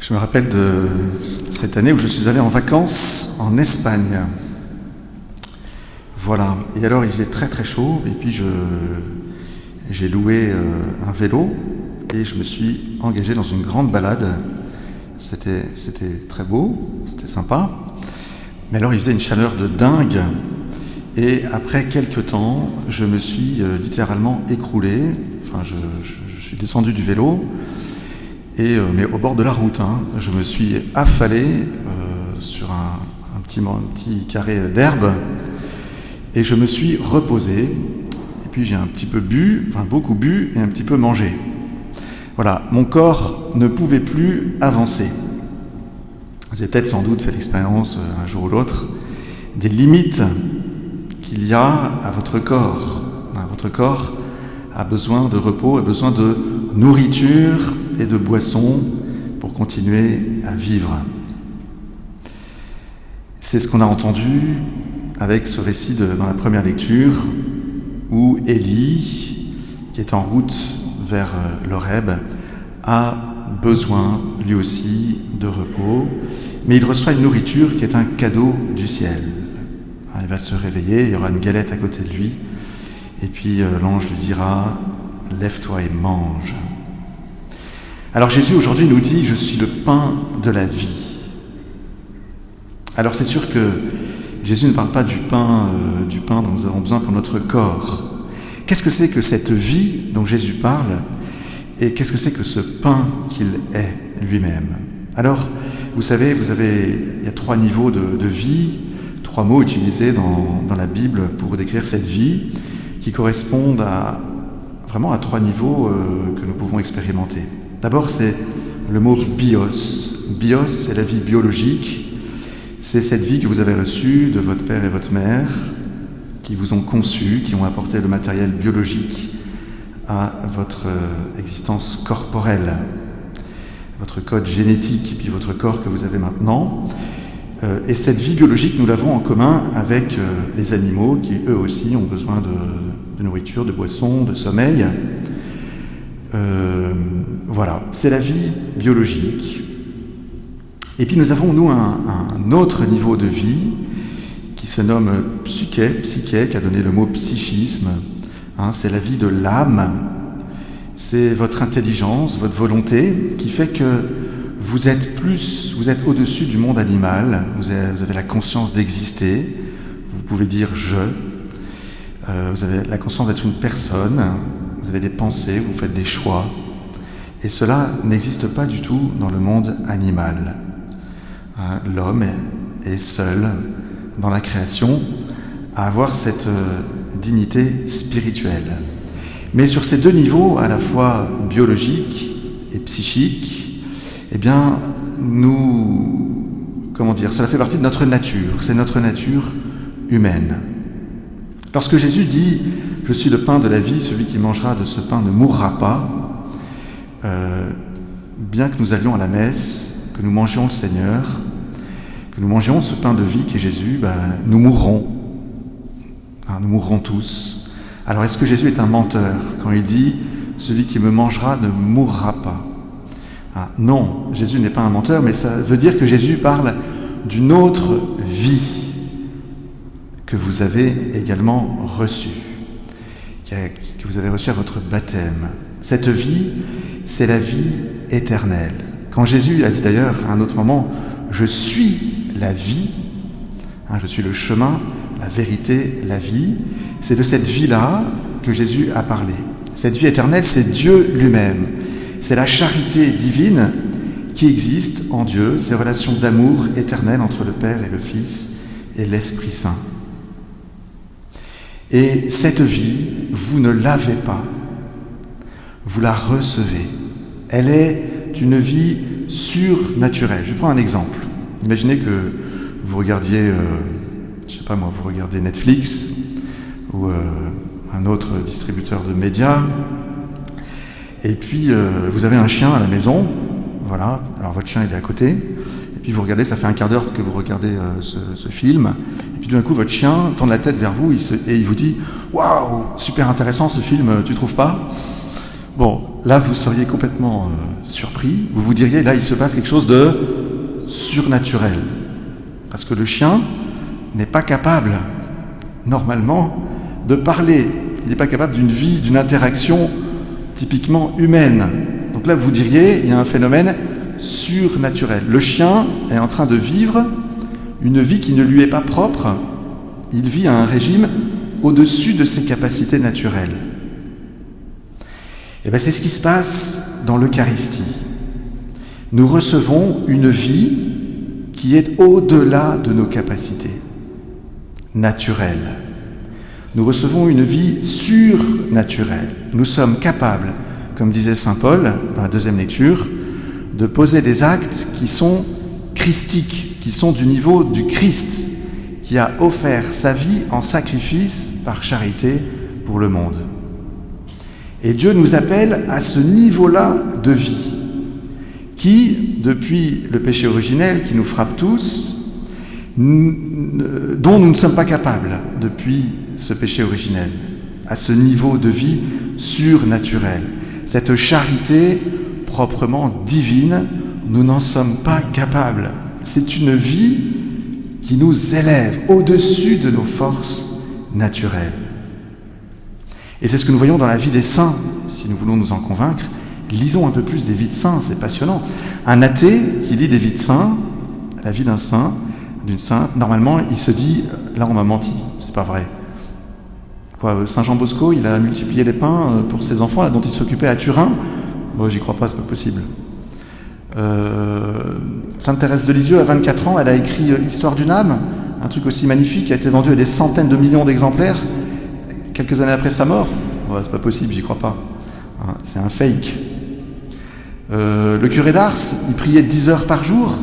Je me rappelle de cette année où je suis allé en vacances en Espagne. Voilà. Et alors il faisait très très chaud et puis j'ai loué un vélo et je me suis engagé dans une grande balade. C'était très beau, c'était sympa. Mais alors il faisait une chaleur de dingue et après quelques temps, je me suis littéralement écroulé. Enfin, je suis descendu du vélo. Mais au bord de la route, je me suis affalé sur un petit carré d'herbe et je me suis reposé. Et puis j'ai un petit peu bu, enfin beaucoup bu et un petit peu mangé. Voilà, mon corps ne pouvait plus avancer. Vous avez peut-être sans doute fait l'expérience un jour ou l'autre des limites qu'il y a à votre corps. Votre corps a besoin de repos, a besoin de nourriture et de boissons pour continuer à vivre. C'est ce qu'on a entendu avec ce récit dans la première lecture où Élie, qui est en route vers l'Horeb, a besoin lui aussi de repos, mais il reçoit une nourriture qui est un cadeau du ciel. Il va se réveiller, il y aura une galette à côté de lui, et puis l'ange lui dira « Lève-toi et mange ». Alors Jésus aujourd'hui nous dit « Je suis le pain de la vie ». Alors c'est sûr que Jésus ne parle pas du pain dont nous avons besoin pour notre corps. Qu'est-ce que c'est que cette vie dont Jésus parle et qu'est-ce que c'est que ce pain qu'il est lui-même? Alors, vous savez, il y a 3 niveaux de vie, 3 mots utilisés dans la Bible pour décrire cette vie qui correspondent vraiment à 3 niveaux que nous pouvons expérimenter. D'abord, c'est le mot bios. Bios, c'est la vie biologique. C'est cette vie que vous avez reçue de votre père et votre mère, qui vous ont conçu, qui ont apporté le matériel biologique à votre existence corporelle, votre code génétique, et puis votre corps que vous avez maintenant. Et cette vie biologique, nous l'avons en commun avec les animaux qui, eux aussi, ont besoin de nourriture, de boissons, de sommeil. Voilà, c'est la vie biologique. Et puis nous avons, nous, un autre niveau de vie qui se nomme psyché, qui a donné le mot psychisme. C'est la vie de l'âme. C'est votre intelligence, votre volonté qui fait que vous êtes au-dessus du monde animal. Vous avez la conscience d'exister. Vous pouvez dire « je ». Vous avez la conscience d'être une personne. Vous avez des pensées, vous faites des choix. Et cela n'existe pas du tout dans le monde animal. L'homme est seul dans la création à avoir cette dignité spirituelle. Mais sur ces 2 niveaux, à la fois biologique et psychique, eh bien, cela fait partie de notre nature. C'est notre nature humaine. Lorsque Jésus dit « Je suis le pain de la vie, celui qui mangera de ce pain ne mourra pas », bien que nous allions à la messe, que nous mangions le Seigneur, que nous mangions ce pain de vie qui est Jésus, nous mourrons. Nous mourrons tous. Alors est-ce que Jésus est un menteur quand il dit « Celui qui me mangera ne mourra pas » Non, Jésus n'est pas un menteur, mais ça veut dire que Jésus parle d'une autre vie que vous avez également reçue, que vous avez reçue à votre baptême. Cette vie, c'est la vie éternelle. Quand Jésus a dit d'ailleurs à un autre moment « Je suis la vie », je suis le chemin, la vérité, la vie, c'est de cette vie-là que Jésus a parlé. Cette vie éternelle, c'est Dieu lui-même. C'est la charité divine qui existe en Dieu, ces relations d'amour éternel entre le Père et le Fils et l'Esprit Saint. Et cette vie, vous ne l'avez pas, vous la recevez. Elle est une vie surnaturelle. Je prends un exemple. Imaginez que vous regardiez, vous regardez Netflix ou un autre distributeur de médias, et puis vous avez un chien à la maison, voilà, alors votre chien il est à côté, et puis vous regardez, ça fait un quart d'heure que vous regardez ce film, et puis d'un coup votre chien tourne la tête vers vous et il vous dit « Waouh, super intéressant ce film, tu trouves pas ?» Bon, là vous seriez complètement surpris, vous vous diriez là il se passe quelque chose de surnaturel. Parce que le chien n'est pas capable, normalement, de parler. Il n'est pas capable d'une vie, d'une interaction typiquement humaine. Donc là vous diriez, il y a un phénomène surnaturel. Le chien est en train de vivre une vie qui ne lui est pas propre. Il vit à un régime au-dessus de ses capacités naturelles. Et bien c'est ce qui se passe dans l'Eucharistie. Nous recevons une vie qui est au-delà de nos capacités naturelles. Nous recevons une vie surnaturelle. Nous sommes capables, comme disait saint Paul dans la deuxième lecture, de poser des actes qui sont christiques, qui sont du niveau du Christ, qui a offert sa vie en sacrifice par charité pour le monde. Et Dieu nous appelle à ce niveau-là de vie, qui, depuis le péché originel qui nous frappe tous, dont nous ne sommes pas capables depuis ce péché originel, à ce niveau de vie surnaturel. Cette charité proprement divine, nous n'en sommes pas capables. C'est une vie qui nous élève au-dessus de nos forces naturelles. Et c'est ce que nous voyons dans la vie des saints. Si nous voulons nous en convaincre, lisons un peu plus des vies de saints, c'est passionnant. Un athée qui lit des vies de saints, la vie d'un saint, d'une sainte, normalement, il se dit, là on m'a menti, c'est pas vrai. Quoi, Saint Jean Bosco, il a multiplié les pains pour ses enfants, là, dont il s'occupait à Turin. Moi, j'y crois pas, c'est pas possible. Sainte Thérèse de Lisieux, à 24 ans, elle a écrit Histoire d'une âme, un truc aussi magnifique qui a été vendu à des centaines de millions d'exemplaires quelques années après sa mort. Ouais, c'est pas possible, j'y crois pas. Hein, c'est un fake. Le curé d'Ars, il priait 10 heures par jour.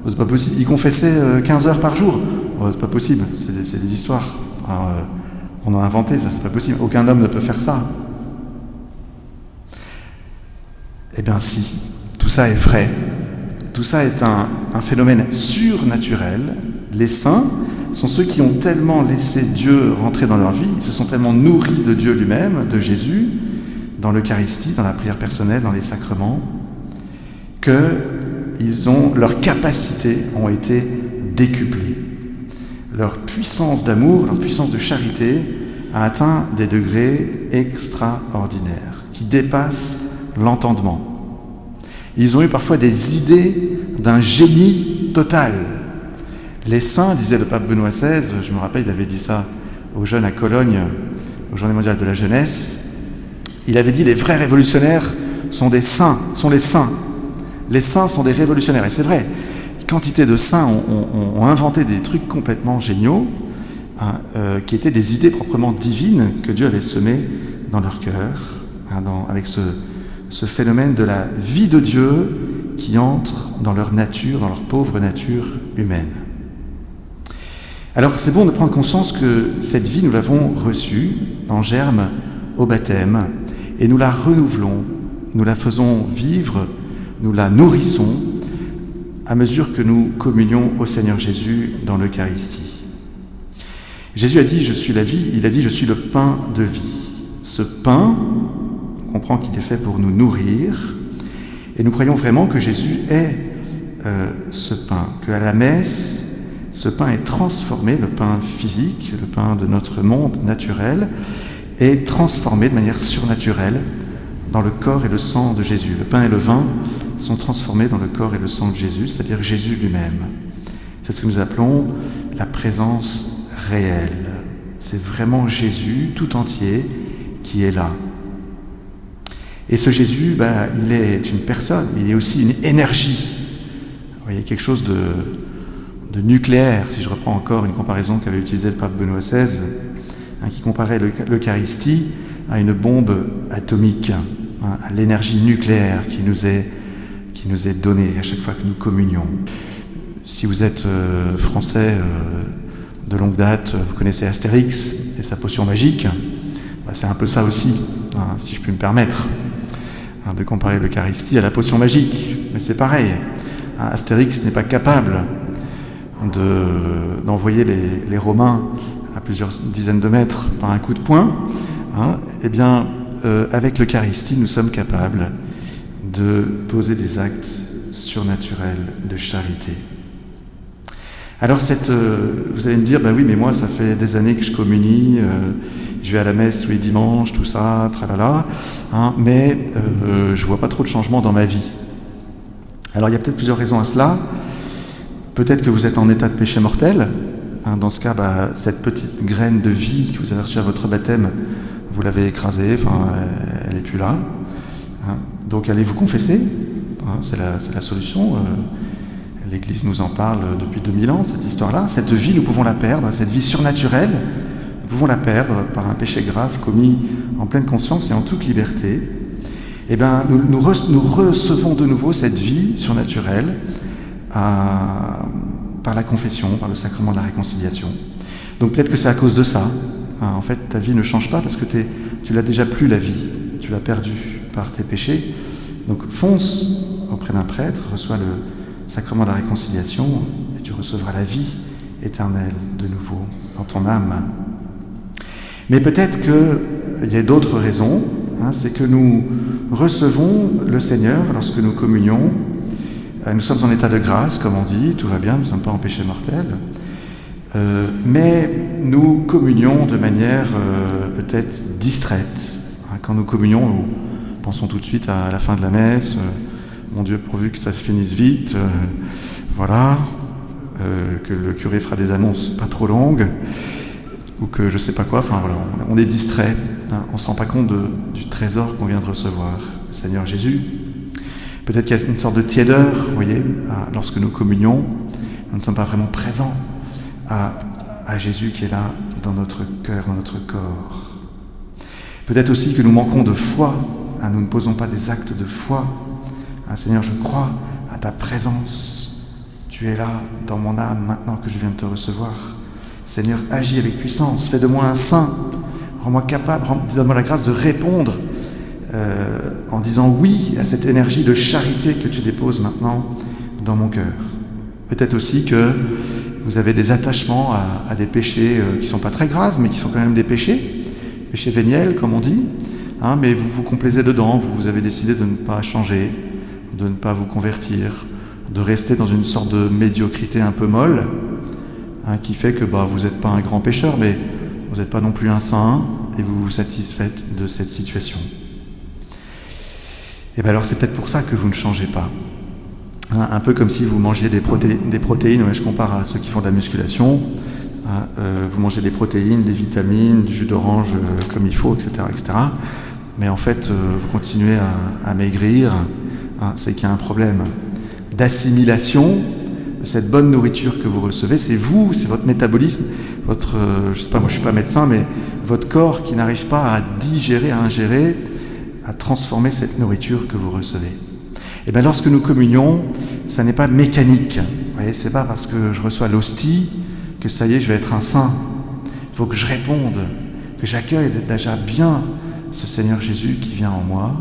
Ouais, c'est pas possible. Il confessait 15 heures par jour. Ouais, c'est pas possible, c'est des histoires. Alors, on a inventé ça, c'est pas possible. Aucun homme ne peut faire ça. Eh bien si, tout ça est vrai. Tout ça est un phénomène surnaturel. Les saints sont ceux qui ont tellement laissé Dieu rentrer dans leur vie, ils se sont tellement nourris de Dieu lui-même, de Jésus, dans l'Eucharistie, dans la prière personnelle, dans les sacrements, que leurs capacités ont été décuplées. Leur puissance d'amour, leur puissance de charité a atteint des degrés extraordinaires, qui dépassent l'entendement. Ils ont eu parfois des idées d'un génie total. Les saints, disait le pape Benoît XVI, je me rappelle, il avait dit ça aux jeunes à Cologne, aux Journées mondiales de la jeunesse, il avait dit les vrais révolutionnaires sont des saints, sont les saints. Les saints sont des révolutionnaires. Et c'est vrai, quantité de saints ont inventé des trucs complètement géniaux, hein, qui étaient des idées proprement divines que Dieu avait semées dans leur cœur, hein, avec ce phénomène de la vie de Dieu qui entre dans leur nature, dans leur pauvre nature humaine. Alors c'est bon de prendre conscience que cette vie, nous l'avons reçue en germe au baptême, et nous la renouvelons, nous la faisons vivre, nous la nourrissons à mesure que nous communions au Seigneur Jésus dans l'Eucharistie. Jésus a dit « Je suis la vie », il a dit « Je suis le pain de vie ». Ce pain, on comprend qu'il est fait pour nous nourrir, et nous croyons vraiment que Jésus est ce pain, qu'à la messe, ce pain est transformé, le pain physique, le pain de notre monde naturel, est transformé de manière surnaturelle dans le corps et le sang de Jésus. Le pain et le vin sont transformés dans le corps et le sang de Jésus, c'est-à-dire Jésus lui-même. C'est ce que nous appelons la présence réelle. C'est vraiment Jésus tout entier qui est là. Et ce Jésus, il est une personne, il est aussi une énergie. Vous voyez, quelque chose de nucléaire, si je reprends encore une comparaison qu'avait utilisée le pape Benoît XVI, qui comparait l'Eucharistie à une bombe atomique, à l'énergie nucléaire qui nous est donnée à chaque fois que nous communions. Si vous êtes français de longue date, vous connaissez Astérix et sa potion magique, c'est un peu ça aussi, si je puis me permettre, de comparer l'Eucharistie à la potion magique. Mais c'est pareil, Astérix n'est pas capable d'envoyer les Romains à plusieurs dizaines de mètres par un coup de poing. Eh bien, avec l'Eucharistie, nous sommes capables de poser des actes surnaturels de charité. Alors vous allez me dire, oui, mais moi ça fait des années que je communie, je vais à la messe tous les dimanches, tout ça, tralala, mais je vois pas trop de changement dans ma vie. Alors il y a peut-être plusieurs raisons à cela. Peut-être que vous êtes en état de péché mortel. Dans ce cas, cette petite graine de vie que vous avez reçue à votre baptême, vous l'avez écrasée, elle n'est plus là. Donc allez vous confesser, c'est la solution. L'Église nous en parle depuis 2000 ans, cette histoire-là. Cette vie, nous pouvons la perdre, cette vie surnaturelle, nous pouvons la perdre par un péché grave commis en pleine conscience et en toute liberté. Nous recevons de nouveau cette vie surnaturelle par la confession, par le sacrement de la réconciliation. Donc peut-être que c'est à cause de ça. En fait, ta vie ne change pas parce que tu l'as déjà plus, la vie. Tu l'as perdue par tes péchés. Donc fonce auprès d'un prêtre, reçois le sacrement de la réconciliation et tu recevras la vie éternelle de nouveau dans ton âme. Mais peut-être qu'il y a d'autres raisons. C'est que nous recevons le Seigneur lorsque nous communions. Nous sommes en état de grâce, comme on dit, tout va bien, nous ne sommes pas en péché mortel. Mais nous communions de manière peut-être distraite. Quand nous communions, nous pensons tout de suite à la fin de la messe. Mon Dieu, pourvu que ça se finisse vite. Que le curé fera des annonces pas trop longues. Ou que je ne sais pas quoi. On est distrait. On ne se rend pas compte du trésor qu'on vient de recevoir, le Seigneur Jésus. Peut-être qu'il y a une sorte de tiédeur, vous voyez, lorsque nous communions, nous ne sommes pas vraiment présents à Jésus qui est là dans notre cœur, dans notre corps. Peut-être aussi que nous manquons de foi, nous ne posons pas des actes de foi. Seigneur, je crois à ta présence, tu es là dans mon âme maintenant que je viens de te recevoir. Seigneur, agis avec puissance, fais de moi un saint, rends-moi capable, donne-moi la grâce de répondre en disant oui à cette énergie de charité que tu déposes maintenant dans mon cœur. Peut-être aussi que vous avez des attachements à des péchés qui ne sont pas très graves, mais qui sont quand même des péchés véniels, comme on dit, mais vous vous complaisez dedans, vous avez décidé de ne pas changer, de ne pas vous convertir, de rester dans une sorte de médiocrité un peu molle, qui fait que vous n'êtes pas un grand pécheur, mais vous n'êtes pas non plus un saint, et vous vous satisfaites de cette situation. Et alors c'est peut-être pour ça que vous ne changez pas. Un peu comme si vous mangiez des protéines, je compare à ceux qui font de la musculation, vous mangez des protéines, des vitamines, du jus d'orange comme il faut, etc. Mais en fait, vous continuez à maigrir, c'est qu'il y a un problème d'assimilation de cette bonne nourriture que vous recevez. C'est vous, c'est votre métabolisme, je sais pas, moi je suis pas médecin, mais votre corps qui n'arrive pas à digérer, à ingérer, à transformer cette nourriture que vous recevez. Et bien lorsque nous communions, ça n'est pas mécanique. Vous voyez, c'est pas parce que je reçois l'hostie que ça y est, je vais être un saint. Il faut que je réponde, que j'accueille déjà bien ce Seigneur Jésus qui vient en moi,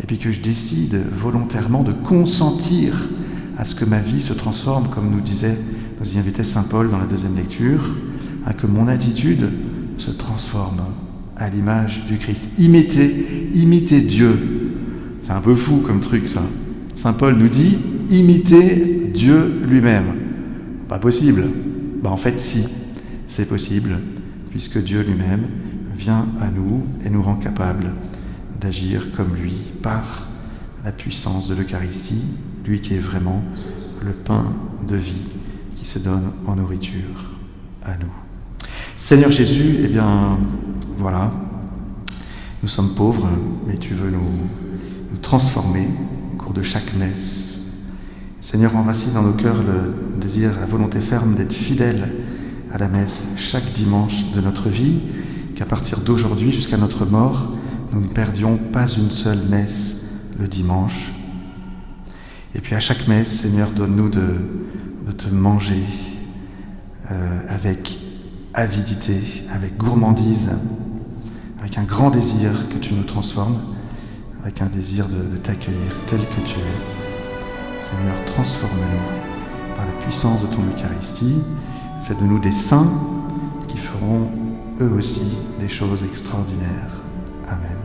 et puis que je décide volontairement de consentir à ce que ma vie se transforme, comme nous y invitait saint Paul dans la deuxième lecture, à que mon attitude se transforme à l'image du Christ. Imiter Dieu. C'est un peu fou comme truc, ça. Saint Paul nous dit, imiter Dieu lui-même. Pas possible. En fait, si, c'est possible, puisque Dieu lui-même vient à nous et nous rend capables d'agir comme lui, par la puissance de l'Eucharistie, lui qui est vraiment le pain de vie qui se donne en nourriture à nous. Seigneur Jésus, voilà, nous sommes pauvres, mais tu veux nous transformer au cours de chaque messe. Seigneur, enracine dans nos cœurs le désir, la volonté ferme d'être fidèles à la messe chaque dimanche de notre vie, qu'à partir d'aujourd'hui jusqu'à notre mort, nous ne perdions pas une seule messe le dimanche. Et puis à chaque messe, Seigneur, donne-nous de te manger avec avidité, avec gourmandise, avec un grand désir que tu nous transformes, avec un désir de t'accueillir tel que tu es. Seigneur, transforme-nous par la puissance de ton Eucharistie. Fais de nous des saints qui feront eux aussi des choses extraordinaires. Amen.